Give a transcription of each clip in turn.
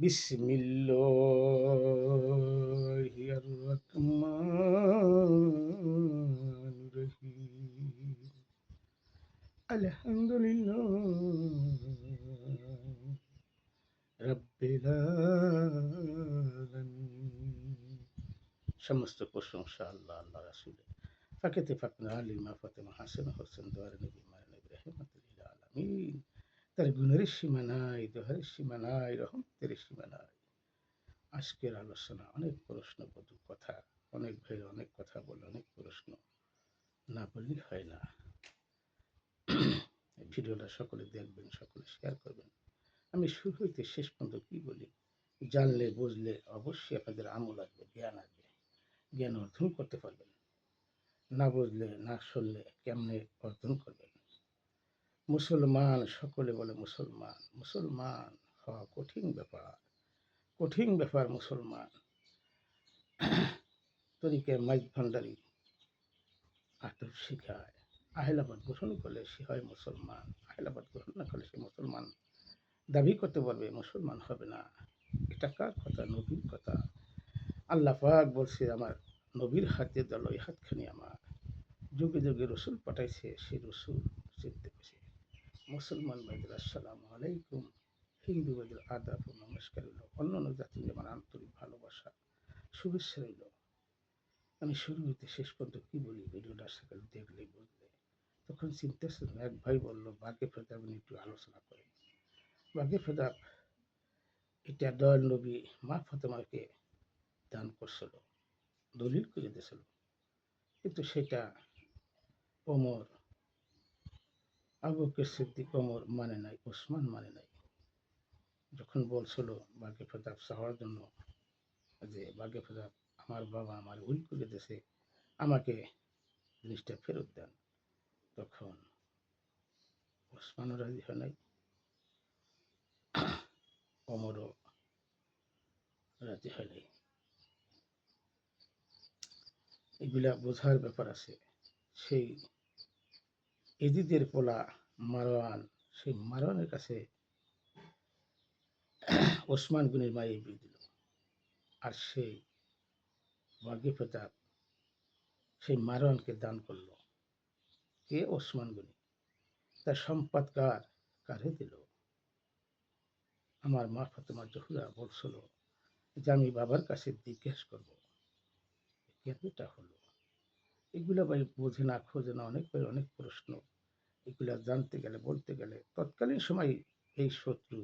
বিসমিল্লাহির রহমানির রহিম। আলহামদুলিল্লাহ রাব্বিল আলামিন। সমস্ত প্রশংসা আল্লাহ আল্লাহ রাসূলের। ফাকেতে ফাকনা আলিমা ফাতেমা হাসান হোসেন দোয়ার নবী মায়ের নবী রহমাতুল আলামিন। তার গুণের সীমা নাই, দোহারের সীমা নাই, রহমতের সীমা নাই। আজকের আলোচনা অনেক প্রশ্নবোধক কথা, অনেক ভাই অনেক কথা বলে, অনেক প্রশ্ন না বললেই হয় না। ভিডিওটা সকলে দেখবেন, সকলে শেয়ার করবেন। আমি শুরু হইতে শেষ পর্যন্ত কি বলি, জানলে বুঝলে অবশ্যই আপনাদের আমল আসবে, জ্ঞান আসবে, জ্ঞান অর্জন করতে পারবেন। না বুঝলে না শুনলে কেমনে অর্জন করবেন? মুসলমান, সকলে বলে মুসলমান, মুসলমান হওয়া কঠিন ব্যাপার, কঠিন ব্যাপার। মুসলমান তরিকে মাইক ভান্ডারি আদব শিখায়। আহলাবাদ গ্রহণ করলে সে হয় মুসলমান, আহলাবাদ গ্রহণ না করলে সে মুসলমান দাবি করতে পারবে, মুসলমান হবে না। এটা কার কথা? নবীর কথা। আল্লাহ পাক বলছে, আমার নবীর হাতে দল, ওই হাতখানি আমার। যুগে যুগে রসুল পাঠাইছে, সে রসুল চিনতে পেরেছে। মুসলমান ভাইদের আসসালামু আলাইকুম, হিন্দু ভাইদের আদাব ও নমস্কার রইল, অন্যান্য জাতির যেমন আন্তরিক ভালোবাসা শুভেচ্ছা রইল। আমি শুরু হইতে শেষ পর্যন্ত কি বলি, ভিডিওটা সকালে দেখলে বুঝলে। তখন চিন্তা ছিলাম, এক ভাই বলল বাগে ফেদাব নিয়ে একটু আলোচনা করেন। বাগে ফেদাব এটা দয়াল নবী মা ফাতেমাকে দান করছিল, দলিল করে দিয়েছিল। কিন্তু সেটা ওমর, আবু বকর সিদ্দিক ওমর মানে নাই, ওসমান মানে নাই। যখন বলছিল বাগে ফেদাব চাওয়ার জন্য, যে বাগে ফেদাব আমার বাবা আমার ভুল করে দিয়েছে, আমাকে জিনিসটা ফেরত দেন, তখন ওসমানও রাজি হয় নাই, ওমরও রাজি হয় নাই। এগুলা বোঝার ব্যাপার আছে। সেই এজিদের পোলা মারওয়ান, সেই মারওয়ানের কাছে ওসমান গনির মায়ে বিয়ে দিল। আর সেই বাগি প্রতাপ সেই মারওয়ানকে দান করলো। কে? ওসমান গনি। তার সম্পদ কারে দিল? আমার মা ফাতেমা জহুরা বলছিল যে আমি বাবার কাছে জিজ্ঞেস করবো কেনটা হলো। এগুলা ভাই বোঝে না, খোঁজে না, অনেক ভাই অনেক প্রশ্ন। এগুলা জানতে গেলে, বলতে গেলে তৎকালীন সময় এই শত্রু,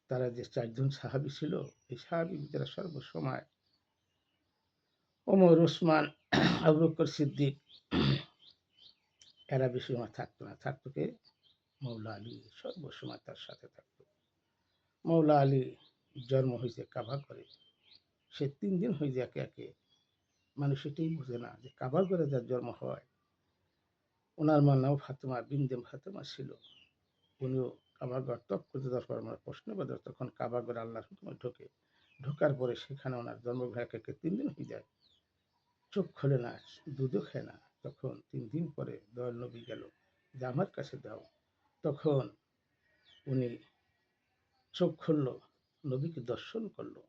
তারা যে চারজন সাহাবী ছিল, এই সাহাবী যারা সর্বসময় ওমর, ওসমান, আবু বকর সিদ্দিক, এরা বেশি সময় থাকতো না। থাকতো কে? মৌলা আলী সর্বসময় তার সাথে থাকতো। মৌলা আলী জন্ম হয়েছে কাবা করে, সে 3 দিন হয়ে যায় একে একে। মানুষ এটাই বুঝে না যে কাবা করে যার জন্ম হয়। ওনার মা নাম ফাতেমা বিনতে ফাতেমা ছিল। উনিও কাবাঘর তপ করতে যাওয়ার পর আমার প্রশ্ন বাদে তখন কাবাঘরে আল্লাহর হুকুমে ঢোকে। ঢোকার পরে সেখানে ওনার জন্মগ্রহ একে 3 দিন হয়ে যায়, চোখ খোলে না, দুধও খায় না। তখন 3 দিন পরে দয়াল নবী গেল যে আমার কাছে দাও। তখন উনি চোখ খুলল, নবীকে দর্শন করলো।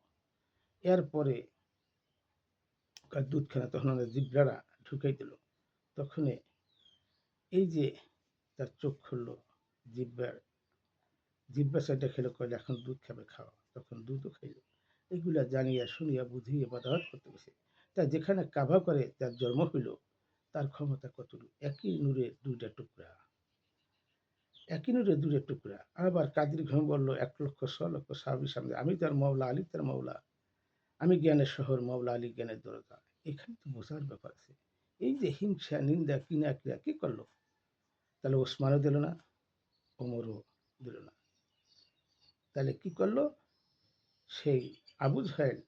এরপরে দুধখানা তখন ওনার জিব্রারা ঢুকাই দিল। তখন এই যে তার চোখ খুললো, জিব্বার জিব্বা সাইডটা খেলো, কইলে এখন দুধ খাবে, খাওয়া। তখন দুধও খাইল। এগুলা জানিয়া শুনিয়া বুঝিয়ে বাধাঘাত করতে গেছে। তা যেখানে কাবা করে তার জন্ম হইল, তার ক্ষমতা কতটুকু? একই নূরের 2টা টুকরা, একই নূরের 2টা টুকরা। আবার কাদির ঘন বলল 1,06,00,000 সাহাবীর সামনে, আমি তার মওলা, আলী তার মওলা, আমি জ্ঞানের শহর, মওলা আলী জ্ঞানের দরজা। এখানে তো বোঝার ব্যাপার আছে। এই যে হিংসা, নিন্দা, কিনা ক্রিয়া কি করলো? তাহলে ওসমানও দিল না, ওমরও দিল না। তাহলে কি করলো? সেই আবু জাহেল,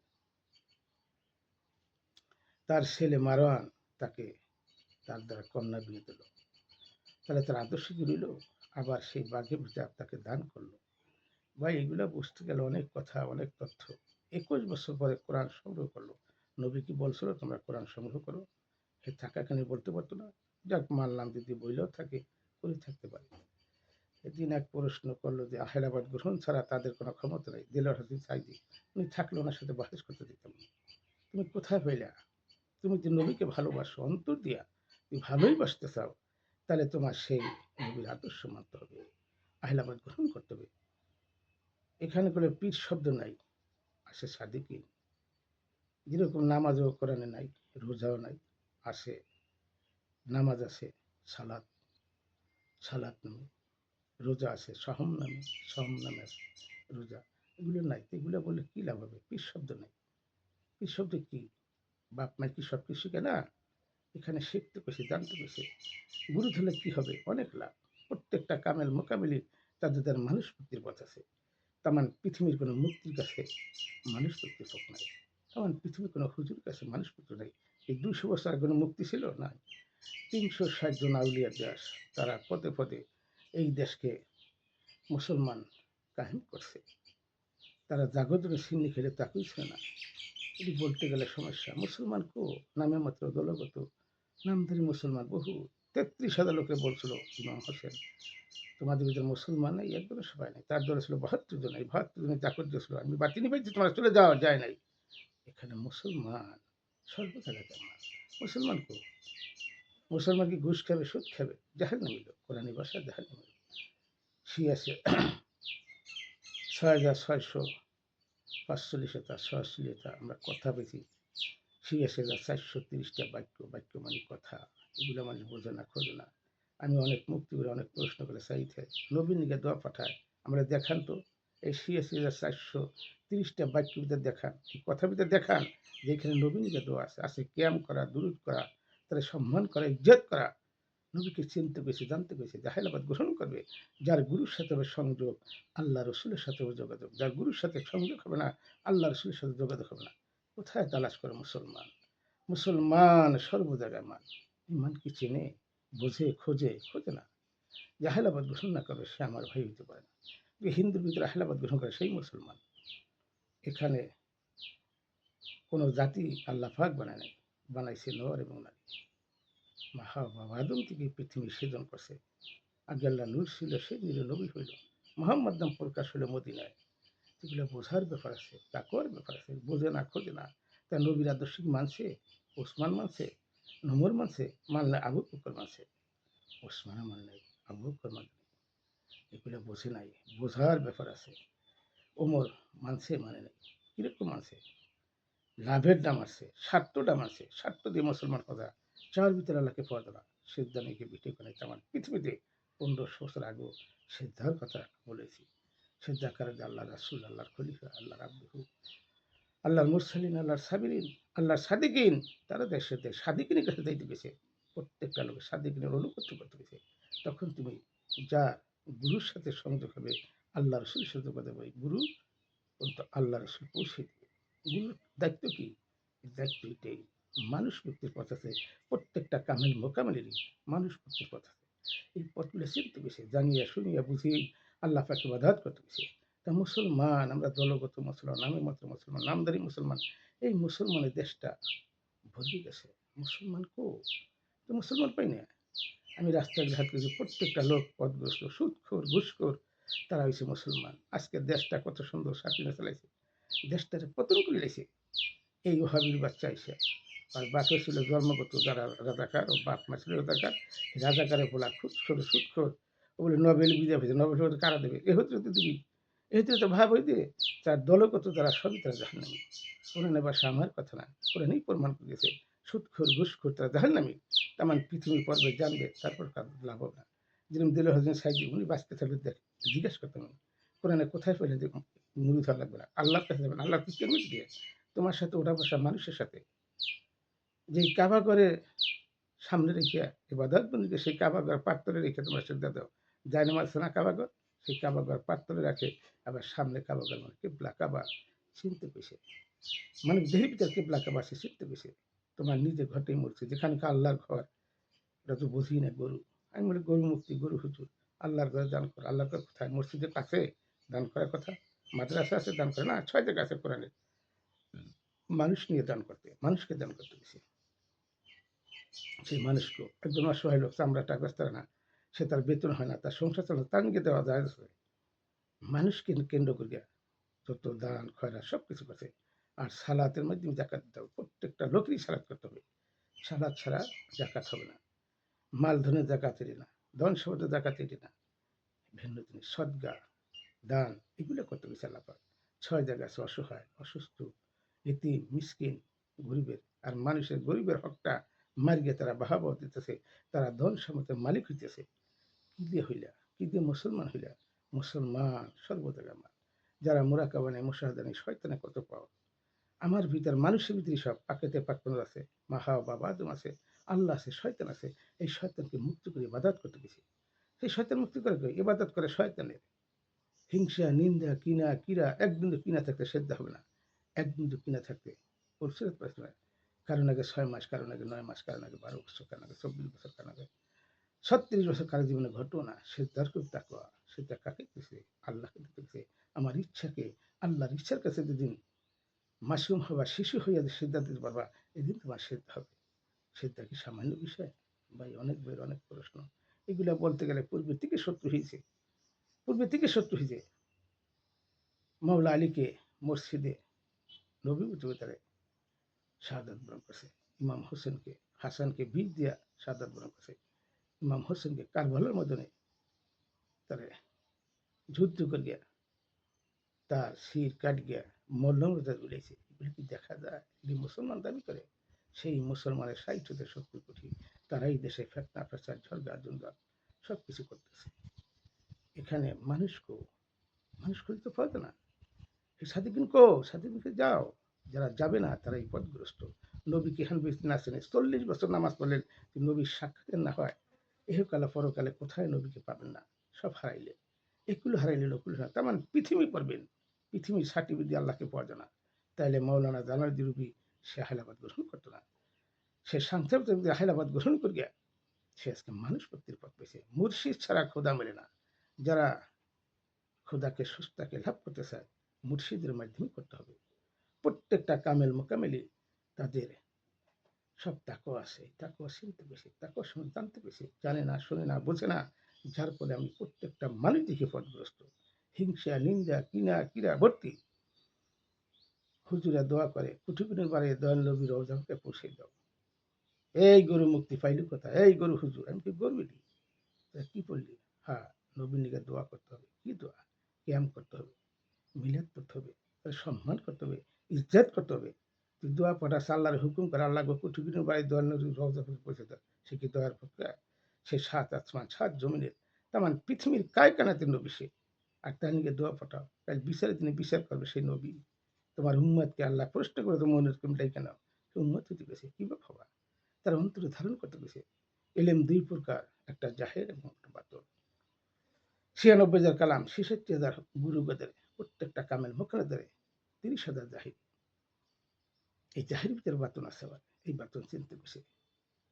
তার ছেলে মারওয়ান, তাকে তার দ্বারা কন্যা বিয়ে দিল। তাহলে তার আদর্শ কি রইল? আবার সেই বাঘে প্রতাপ তাকে দান করলো। ভাই এগুলা বুঝতে গেলে অনেক কথা, অনেক তথ্য। 21 বছর পরে কোরআন সংগ্রহ করলো। নবী কি বলছিল তোমরা কোরআন সংগ্রহ করো? সে থাকাখানি বলতে পারতো না? যাক মানলাম, যদি বইলেও থাকে করে থাকতে পারে। এদিন এক প্রশ্ন করলো যে আহলাবাদ গ্রহণ ছাড়া তাদের কোনো ক্ষমতা নেই। দেলোয়ার হোসেন সাইদি উনি থাকলে ওনার সাথে বহাস করতে দিতাম না। তুমি কোথায় পেলা? তুমি যে নবীকে ভালোবাসো অন্তর দিয়া, তুমি ভালোই বাসতে চাও, তাহলে তোমার সেই নবীর আদর্শ মানতে হবে, আহলাবাদ গ্রহণ করতে হবে। এখানে কোনো পীর শব্দ নাই, আসে সাদিকিন। যেরকম নামাজও কোরআনে নাই, রোজাও নাই, আসে নামাজ আছে, সালাত সালাত নামে, রোজা আছে সহম নামে, সহম নামে আছে রোজা। এগুলো নাই, এগুলো বলে কি লাভ হবে? পীর শব্দ নাই। পীর শব্দ কি? বাপ মা কি সব কিছু শিখে না? এখানে শিখতে পেরেছে, জানতে পেরেছে। গুরু ধরলে কি হবে? অনেক লাভ। প্রত্যেকটা কামেল মোকাবিলি তাদের দ্বারা মানুষ মুক্তির পথ আছে। তামান পৃথিবীর কোনো মুক্তির কাছে মানুষ মুক্তির পথ নাই। তামান পৃথিবীর কোনো হুজুর কাছে মানুষ মুক্তি নাই। এই 200 বছর আগে কোনো মুক্তি ছিল না। 360 জন আউলিয়ার দেশ, তারা পদে পদে এই দেশকে মুসলমান কাহিম করছে। তারা জাগতিক সিন্নি খেলে তাকেই ছিল না। এটি বলতে গেলে সমস্যা। মুসলমান কো? নামে মাত্র দলগত নামধারী মুসলমান বহু। 33,000 লোকে বলছিল ইমাম হোসেন তোমাদের ভিতরে মুসলমান নেই, একদমই সবাই নেই। তার দলে ছিল 72 জন। এই 72 জনের চাকর্য ছিল আমি বাতি নিবাইছি, তোমরা চলে যাওয়া যায় নাই। এখানে মুসলমান সর্ব জায়গাতে আমার। মুসলমান কো? মুসলমান কি ঘুষ খাবে, সুদ খাবে? জাহেল নামিল, কোরআনী ভাষা জাহেল নামিল। শিয়াছে 6,645টা সহশীলতা আমরা কথা পেয়েছি। 86,430টা বাক্য, বাক্য মানে কথা। এগুলো মানুষ বোঝে না, খোঁজে না। আমি অনেক মুক্তি করে অনেক প্রশ্ন করে চাইতে নবীন দিকে দোয়া পাঠায়, আমরা দেখান তো এই 86,430টা বাক্য ভিতরে দেখান, এই কথার ভিতরে দেখান যে এখানে নবীন দিকে দোয়া আছে। আছে ক্যাম করা, দুরুদ করা, তারা সম্মান করা, ইজ্জত করা, নবীকে চিনতে পেরেছে, জানতে পেরেছে, জাহেলাবাদ গ্রহণ করবে। যার গুরুর সাথে হবে সংযোগ, আল্লাহ রসুলের সাথে হবে যোগাযোগ। যার গুরুর সাথে সংযোগ হবে না, আল্লাহ রসুলের সাথে যোগাযোগ হবে না। কোথায় তালাশ করে মুসলমান? মুসলমান সর্ব জায়গায় মান। ইমান কি চেনে, বোঝে, খোঁজে? খোঁজে না। যে আহলাবাদ গ্রহণ না করবে সে আমার ভাই হইতে পারে না। যে হিন্দুর ভিতরে আহলাবাদ গ্রহণ করে সেই মুসলমান। এখানে কোনো জাতি আল্লাহ পাক বানায় নাই, বানাইছে নর এবং নারী। আদম থেকে পৃথিবী সৃজন করছে। আগে আল্লাহ নূর ছিল, সে নিল নবী হইল। মোহাম্মদ নাম প্রকাশ হইল মদিনায়। এগুলো বোঝার ব্যাপার আছে, তাকওয়ার ব্যাপার আছে। বোঝে না, খোঁজে না। তা নবীর আদর্শিক মানছে, ওসমান মানছে, নমর মানছে, মানলে আবু বকর মানছে। ওসমান মানে নাই, আবু বকর মানে নাই। এগুলো বোঝে নাই, বোঝার ব্যাপার আছে। ওমর মানছে, মানে নাই। কিরকম মানছে? লাভের দাম আছে, স্বার্থ দাম আছে। স্বার্থ দিয়ে মুসলমান কথা চার ভিতরে আল্লাহকে পাওয়া যাবে। সিদ্ধানিকে বিটি করে আমার পৃথিবীতে 1500 বছর আগেও সিদ্ধার কথা বলেছি। সিদ্ধা কারণ আল্লাহ রাসুল, আল্লাহর খলিফা, আল্লাহর আব্দুহু, আল্লাহর মুরসালিন, আল্লাহর সাবিরিন, আল্লাহর সাদিকিন। তারা দেশের দেশ সাদিকিনের কাছে যাইতে গেছে। প্রত্যেকটা লোকের সাদিকিনের অনুগত্য করতে গেছে। তখন তুমি যা গুরুর সাথে সংযোগ হবে, আল্লাহ রসুলের সাথে কথা বলি, গুরু কিন্তু আল্লাহ রসুল পৌঁছে দিবে। গুরুর দায়িত্ব কি? দায়িত্ব এটাই, মানুষ মুক্তির পথ আছে। প্রত্যেকটা কামেল মোকামেলেরই মানুষ মুক্তির পথ আছে। এই পথগুলো চিনতে গেছে, জানিয়া শুনিয়া বুঝিয়ে আল্লাহ পাকে বাধাত করতে গেছে। তা মুসলমান আমরা দলগত মুসলমান, নামে মাত্র মুসলমান, নামদারি মুসলমান। এই মুসলমানের দেশটা ভরে গেছে। মুসলমান কো? তো মুসলমান পাই না। আমি রাস্তায় ঘাট করেছি, প্রত্যেকটা লোক পথগ্রস্ত, সুদখোর, ঘুষখোর, তারা হয়েছে মুসলমান। আজকে দেশটা কত সুন্দর স্বাধীনতা চালাইছে, দেশটাকে পতন করে লেছে এই ওহাবির বাচ্চা এসে। আর বাপে ছিল জন্মগত যারা রাজাকার, ও বাপ মা ছিল রাজাকার। রাজাকারের বলা খুদখোর, সুদখোর, ও বলে নোবেল বিজয় হয়েছে, নোবেল হতে কারা দেবে? এ হতে তো দিবি, এ হতে তো ভাব হইতে। তার দলগত যারা সবই তারা জাহান্নামী। কোরআনের ভাষা আমার কথা না, কোরআনই প্রমাণ করে দিয়েছে সুদখোর, ঘুষখোর তারা জাহান্নামী। তেমন পৃথিবীর পর্বে জানবে, তারপর কার লাভ হবে না। যেরকম দিল হজরত সাইদি, উনি বাঁচতে থাকলে দেখ জিজ্ঞেস করতাম আমি, কোরআনে কোথায় পেলে যে মুড়ি ধরা লাগবে না, আল্লাহর কাছে যাবেন, আল্লাহ কি কেমন দিয়ে তোমার সাথে ওঠা বসা মানুষের সাথে। যেই কাবা করে সামনে রেখে ইবাদত বন্দীকে সেই কাবাগর পাত্তরে রেখে তোমরা সিদ্ধা দাও। জায়নামাজ আছে না কাবাগর, সেই কাবাগর পাত্তরে রাখে। আবার সামনে কাবাগর মানে কেবলা কাবা চিনতে পেয়েছে। মানে দেহের ভিতরে কেবলা কাবা সে চিনতে পেয়েছে। তোমার নিজের ঘরটাই মরছে, যেখানে আল্লাহর ঘর, এটা তো বুঝি না। গরু, আমি বলি গরু মুক্তি, গরু হুজুর আল্লাহর ঘরে দান করে। আল্লাহর ঘর কোথায়? মসজিদের কাছে দান করার কথা। মাদ্রাসা আছে দান করে না, 6 জায়গা আছে কোরআনে মানুষ নিয়ে দান করতে, মানুষকে দান করতে গেছে। সেই মানুষকেও একজন অসহায় লোক, চামড়া টাকা না, সে তার বেতন হয় না, তার সংসার চালানো তার নিকে দেওয়া যায়। মানুষকে কেন্দ্র করিয়া যত দান খয়রা সব কিছু করছে। আর সালাতের মাধ্যমে জাকাত দিতে হবে, প্রত্যেকটা লোকেরই সালাত করতে হবে। সালাত ছাড়া জাকাত হবে না। মালধনের জাকাত এটি না, ধন সম্পদের জাকাত এটি না, ভিন্ন জিনিস সদ্গা দান এগুলো করতে গেছে আল্লাপাক। 6 জায়গা আছে অসহায় অসুস্থ এতিম মিসকিন গরিবের। আর মানুষের গরিবের হকটা মারিয়ে তারা বাহাবা দিতেছে, তারা ধন সম্পদের মালিক হইতেছে। কি দিয়ে হইলা, কি দিয়ে মুসলমান হইলা? মুসলমান সর্বজায়গা মান। যারা মোরাকাবা নেই মুশাহাদা নেই শয়তানে কত পাও। আমার ভিতর মানুষের ভিতরে সব পাকেতে পাকপন আছে, মাহা বাবা আদম আছে, আল্লাহ আছে, শয়তান আছে। এই শয়তানকে মুক্ত করে ইবাদত করতে গেছি। সেই শয়তান মুক্তি করে ইবাদত করে শয়তানের। হিংসা নিন্দা কিনা কিরা এক বিন্দু কিনা থাকতে সেদ্ধ হবে না, এক বিন্দু কিনা থাকতে ওর ফেরত পাইতে না। কারণ আগে 6 মাস, কারণ আগে 9 মাস, কারণ আগে 12 বছর, কারণ আগে 24 বছর, কারণ আগে 36 বছর কারো জীবনে ঘটবো না। সে দরকার তাকওয়া, সেটা কাকে দিতেছে? আল্লাহকে দিতেছে। আমার ইচ্ছাকে আল্লাহর ইচ্ছার কাছে যেদিন মাসুম হবা শিশু হইয়া সিদ্ধান্ত দিতে পারবা, এদিন তোমার সিদ্ধ হবে। সিদ্ধা কি সামান্য বিষয়? ভাই অনেক বইয়ের অনেক প্রশ্ন, এগুলা বলতে গেলে পূর্বে থেকে শত্রু হয়েছে, পূর্বে থেকে শত্রু হয়েছে। মাওলা আলীকে মসজিদে নবীতে তারে শাহাদাত বরণ করছে। ইমাম হোসেনকে হাসানকে বীজ দিয়া শাহাদাত বরণ করছে। ইমাম হোসেনকে কারবালার মদনে তারে যুদ্ধ করিয়া তার শির কাট গিয়া মল্লমতা উড়েছে। এগুলি কি দেখা যায়? এগুলি মুসলমান দাবি করে। সেই মুসলমানের 60 থেকে 70 কোটি তারাই দেশে ফেতনা ফেসাদ ঝরগা জুন্দা সব কিছু করতেছে। এখানে মানুষ খুঁজতে পারবে না। এই সাদিকিন কো সাদিকিনকে যাও, যারা যাবে না তারা এই পথগ্রস্ত। নবীকে হানবি না চেনে 40 বছর নামাজ পড়লেন, নবীর সাক্ষাৎ না হয় এহকালে পরকালে কোথায় নবীকে পাবেন না, সব হারাইলে। একুল হারাইলে নকুল হারাই, তার মানে পৃথিবী পড়বেন, পৃথিবীর সার্টিফিকেট দিয়ে আল্লাহকে পাওয়া যায় না। তাইলে মৌলানা জালালউদ্দিন রুবি সে হায়লাবাদ গ্রহণ করতো না। সে সাংসার হায়লাবাদ গ্রহণ করিয়া সে আজকে মানুষ মুক্তির পথ পেয়েছে। মুর্শিদ ছাড়া খোদা মেলে না। যারা খোদাকে সুস্তাকে লাভ করতে চায় মুর্শিদের মাধ্যমে করতে হবে। প্রত্যেকটা কামেল মোকামেলি তাদের সব তাকওয়া আছে, তাকওয়া চিনতে পেরেছি, তাকওয়া শুনে জানতে পেরেছি, জানে না শোনে না বোঝে না। যার ফলে আমি প্রত্যেকটা মানুষ দেখে পথগ্রস্ত। হিংসা নিন্দা কিনা কিরা ভর্তি। হুজুরা দোয়া করে কুঠুকুনের বাড়ি দয়াল নবীর রওজাকে পৌঁছে দাও। এই গরু মুক্তি পাইল কোথায়? এই গরু হুজুর। আমি কি গরু এটি? কি বললি? হ্যাঁ, নবীর নিকে দোয়া করতে হবে। কি দোয়া? ক্যাম করতে হবে, মিলাদ করতে হবে, তার সম্মান করতে হবে, ইজ্জত করতে হবে। তুই দোয়া পড়া আল্লাহর হুকুম করে আল্লাহ কুঠুকুনের বাড়ি দোয়াল নবীর রওজা পৌঁছে দাও। সে কি দোয়ার পক্ষে? সে 7 আসমান 7 জমিনের তার মানে পৃথিবীর কায় কানাতে নবী সে। আর তার নিকে দোয়া পাঠাও, তাই বিচারে তিনি বিচার করবে সেই নবী। তোমার উম্মতকে আল্লাহ প্রশ্ন করে তো মনের কমিটাই কেন? সে উম্মত হতে গেছে কি বাবা, তার অন্তরে ধারণ করতে গেছে। এলেম 2 প্রকার, একটা জাহের এবং একটা বাতন। 96,000 কালাম, 66,000 গুরু বেদের, প্রত্যেকটা কামেল মোকালেদারে 30,000 জাহির। এই জাহির ভিতরে বাতন আছে আবার। এই বাতন চিনতে গেছে।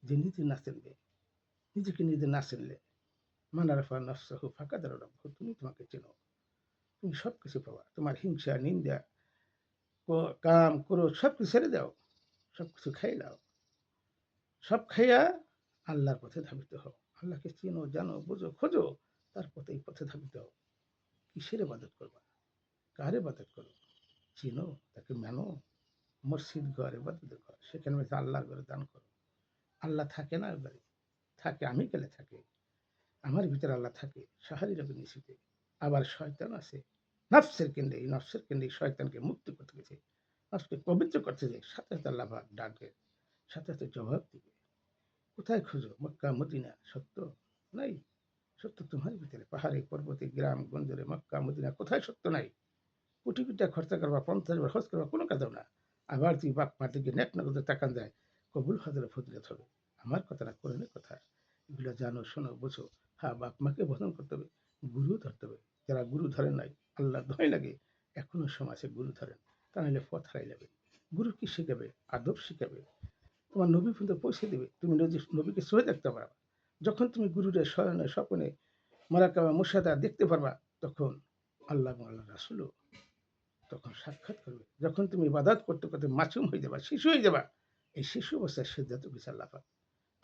যে নিজে না চিনবে, নিজেকে নিজে না চিনলে মানারফা নফসাহু ফাঁকা দ্বারা রব্বু, তুমি তোমাকে চেনো, তুমি সব কিছু পাবা। তোমার হিংসা নিন্দা কাম ক্রোধ সব কিছু ছেড়ে দাও, সব কিছু খাই দাও, সব খাইয়া আল্লাহর পথে ধাবিত হও। আল্লাহকে চিনো জানো বুঝো খোঁজো, তার পথে এই পথে ধাবিত হও। কিসের ইবাদত করবা? কার ইবাদত করো? চিনো, তাকে মানো। মসজিদ ঘর ইবাদতের ঘর, সেখানে আল্লাহর ঘরে দান করো। আল্লাহ থাকে না এবারে? থাকে, আমি গেলে থাকে। আমার ভিতরে আল্লাহ থাকে সাহারি রবে নিশিতে। আবার শয়তান আছে নফসের কেন্দ্রে, এই নফসের কেন্দ্রে শয়তানকে মুক্তি করতে গেছে, নফসকে পবিত্র করতে যে সাথে সাথে আল্লাহ ডাকে, সাথে সাথে জবাব দিবে। কোথায় খুঁজো? মক্কা মদিনা সত্য নাই? সত্য তোমার ভিতরে, পাহাড়ে পর্বতে গ্রাম গঞ্জরে মক্কা মদিনা কোথায় সত্য নাই? কোটি কোটি টাকা খরচা করবা, 50 বার হজ করবা, কোনো কাজও না। আবার তুই বাপ মার দিকে নেক নগদে তাকান যায়, কবুল হজরে ফজিলত হবে। আমার কথা না কোরআনের কথা। এগুলো জানো শোনো বোঝো। হ্যাঁ, বাপ মাকে বদন করতে হবে, গুরু ধরতে হবে। যারা গুরু ধরেন নাই, আল্লাহ দোহাই লাগে এখনো সময় আছে গুরু ধরেন, তা নাহলে পথ হারাই যাবে। গুরু কি শিখাবে? আদব শিখাবে, তোমার নবী পর্যন্ত পৌঁছে দেবে। তুমি নবীকে সহে দেখতে পারবা। যখন তুমি গুরুরের শয়নে স্বপনে মারাকাবা মুর্শাদা দেখতে পারবা, তখন আল্লাহ এবং আল্লাহ রাসূলও তখন সাক্ষাৎ করবে। যখন তুমি ইবাদত করতে করতে মাসুম হয়ে যাবা, শিশু হয়ে যাবা, এই শিশু অবস্থায় সিদ্ধান্ত দিয়েছে আল্লাহ পাক।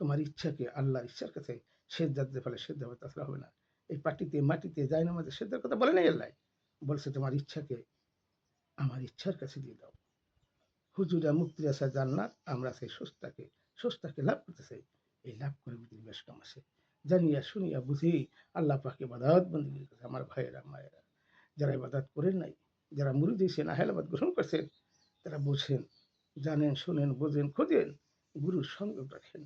তোমার ইচ্ছাকে আল্লাহর ইচ্ছার কাছে সেজদা দিতে পারলে সেজদা হবে, তাছাড়া হবে না। এই পাটিতে মাটিতে জায়নামাজে সেজদার কথা বলে নাই আল্লাহ। বলছে তোমার ইচ্ছাকে আমার ইচ্ছার কাছে দিয়ে দাও। হুজুরা মুক্তির আশা জান্নাত, আমরা চাই স্রষ্টাকে লাভ করতে চাই। এই লাভ করে পৃথিবীর বেশ কাম আছে। জানিয়া শুনিয়া বুঝি আল্লাহ পাকে ইবাদত বন্দেগী করছে। আমার ভাইয়েরা মায়েরা, যারা ইবাদত করেন নাই, যারা মুরিদ হয়েছেন, আহলাবাদ গ্রহণ করছেন, তারা বুঝেন, জানেন, শোনেন, বোঝেন, খোঁজেন, গুরুর সংযোগ রাখেন,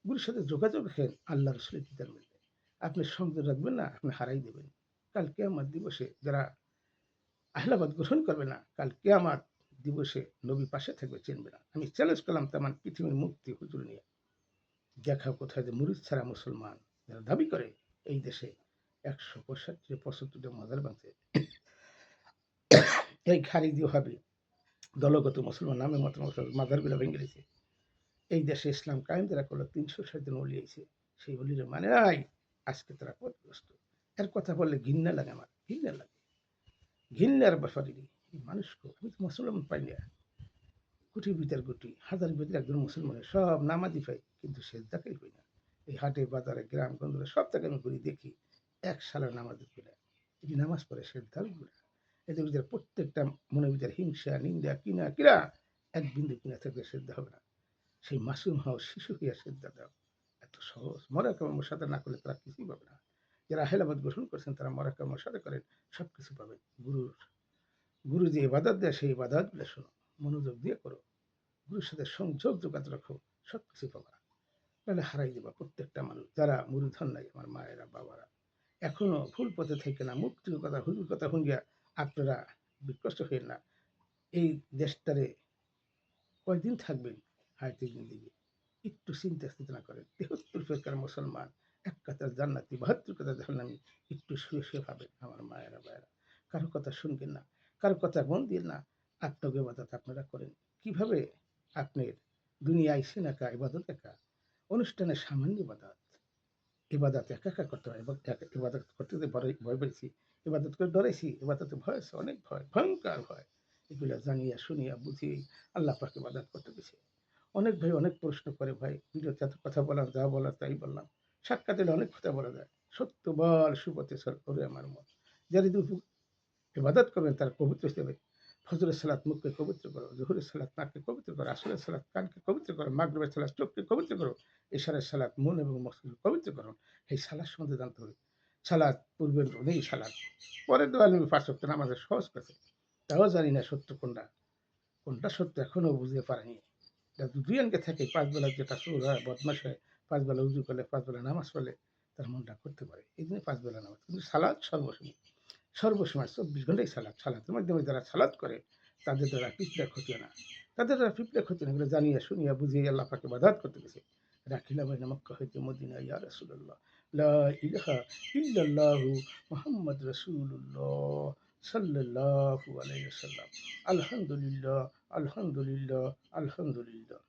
গুরুর সাথে যোগাযোগ রাখেন, আল্লাহ রসুলের কিতাব মিলবে। আপনি সংযোগ রাখবেন না, আপনি হারাই দেবেন। কাল কিয়ামত দিবসে যারা আহলাবাদ গ্রহণ করবে না, কাল কিয়ামত দিবসে নবী পাশে থাকবে, চিনবে না। আমি চ্যালেঞ্জ করলাম তেমন পৃথিবীর মুক্তি হুজুর নিয়ে দেখা কোথায় যে মুরিদ ছাড়া মুসলমান যারা দাবি করে এই দেশে 165-75টা মাজার ভাঙছে। এই খারিজি হবে দলগত মুসলমান নামে মত মাজারগুলো ভেঙে গেছে। এই দেশে ইসলাম কায়েম যারা করলো 360 জন ওলি আইছে, সেই ওলির মানে নাই, আজকে তারা পথগ্রস্ত। এর কথা বললে ঘৃণা লাগে, আমার ঘৃণা লাগে, ঘৃণার ব্যাপারে এই মানুষকে আমি তো মুসলমান পাই না। কোটির ভিতর কোটি, হাজার ভিতরে একজন মুসলমানের সব নামাজি পাই, কিন্তু সেজদাকেই পাই না। এই হাটে বাজারে গ্রাম গঞ্জে সব থেকে আমি ঘুরি দেখি এক সালের নামাজের গুলা, এটি নামাজ পড়ে সেজদার গুলা, এদের ভিতরে প্রত্যেকটা মনের ভিতরে হিংসা, নিন্দা, কিনা কিরা এক বিন্দু কিনা থাকলে সেজদা হবে না। সেই মাসুম হও, শিশু হইয়া সেজদা দাও, এত সহজ। মরা কামড় সাথে না করলে তারা কিছুই পাবে না। যারা আহলাবাদ গ্রহণ করছেন তারা মরা কামড় সাথে করেন, সব কিছু পাবেন। গুরু যে ইবাদত দেয় সেই ইবাদত গুলো শোনো, মনোযোগ দিয়ে করো, গুরুর সাথে সংযোগ যোগাযোগ রাখো, সব কিছু পাবা। তাহলে হারাই দেবা প্রত্যেকটা মানুষ যারা মুরিদ হন নাই, আমার মায়েরা বাবারা, এখনো ভুল পথে থেকে না, মুক্তির কথা হুজুর কথা শুনিয়া আপনারা বিকষ্ট হইেন না। এই দেশটারে কয়দিন থাকবেন, হায়াতে জিন্দিগি, একটু চিন্তা চেতনা করেন। 73 ফেরকার মুসলমান, এক কাতার জান্নাতি, 72 কাতার জাহান্নামী, একটু শুয়ে শুয়ে ভাবেন আমার মায়েরা বায়েরা। কারো কথা শুনবেন না, কারো কথা মন দিয়ে না, আপনাকে ইবাদত আপনারা করেন। কিভাবে আপনার দুনিয়া আইসেন একা, ইবাদত একা, অনুষ্ঠানে সামান্য ইবাদত, ইবাদত একা একা করতে হয়। ইবাদত করতে ভয় পেয়েছি, ইবাদত করে ডরাইছি, ইবাদতে ভয় আছে, অনেক ভয়, ভয়ঙ্কর ভয়। এগুলো জানিয়া শুনিয়া বুঝি আল্লাহ পাকে ইবাদত করতে গেছে। অনেক ভাই অনেক প্রশ্ন করে, ভাই ভিডিওতে এত কথা বলার, যা বলার তাই বললাম। সাক্ষাৎ এলে অনেক কথা বলা যায়। সত্য বল সুপথে চল ওরে আমার মত। যারা ইবাদত করবেন তারা পবিত্র হিসেবে, ফজরের সালাত মুখকে পবিত্র করো, জোহরের সালাত নাককে পবিত্র করো, আসরের সালাত কানকে পবিত্র করো, মাগরিবের সালাত চোখকে পবিত্র করো, এশারের সালাত মন এবং মস্তিষ্ক পবিত্র করো। এই সালাত সম্বন্ধে জানতে হবে। সালাত পূর্বের নেই, সালাত পরের দোয়া নেবে, 5 ওয়াক্ত নামাজের সহজ কাছে, তাও জানি না সত্য কোনটা, কোনটা সত্য এখনো বুঝতে পারিনি। দুই অঙ্কে থাকে, 5 বেলা যেটা চোর হয়, বদমাশ হয়, 5 বেলা উজু করলে, 5 বেলা নামাজ পড়লে তার মনটা করতে পারে, এই জন্য 5 বেলা নামাজ। কিন্তু সালাদ সর্বসময়, সর্বসময় 24 ঘন্টাই সালাদ। সালাতের মাধ্যমে যারা সালাদ করে তাদের দ্বারা পিঁপড়া ক্ষতি হয় না, তাদের দ্বারা পিঁপড়া ক্ষতি না, এগুলো জানিয়া শুনিয়া বুঝিয়ে আল্লাহ পাকে ইবাদত করতে গেছে। রাখিলা বাইনা মক্কা হইতে মদিনা, ইয়া রাসূলুল্লাহ লা ইলাহা ইল্লাল্লাহু মুহাম্মদ রাসূলুল্লাহ সাল্লাল্লাহু আলাইহি ওয়াসাল্লাম। আলহামদুলিল্লাহ, আলহামদুলিল্লাহ, আলহামদুলিল্লাহ।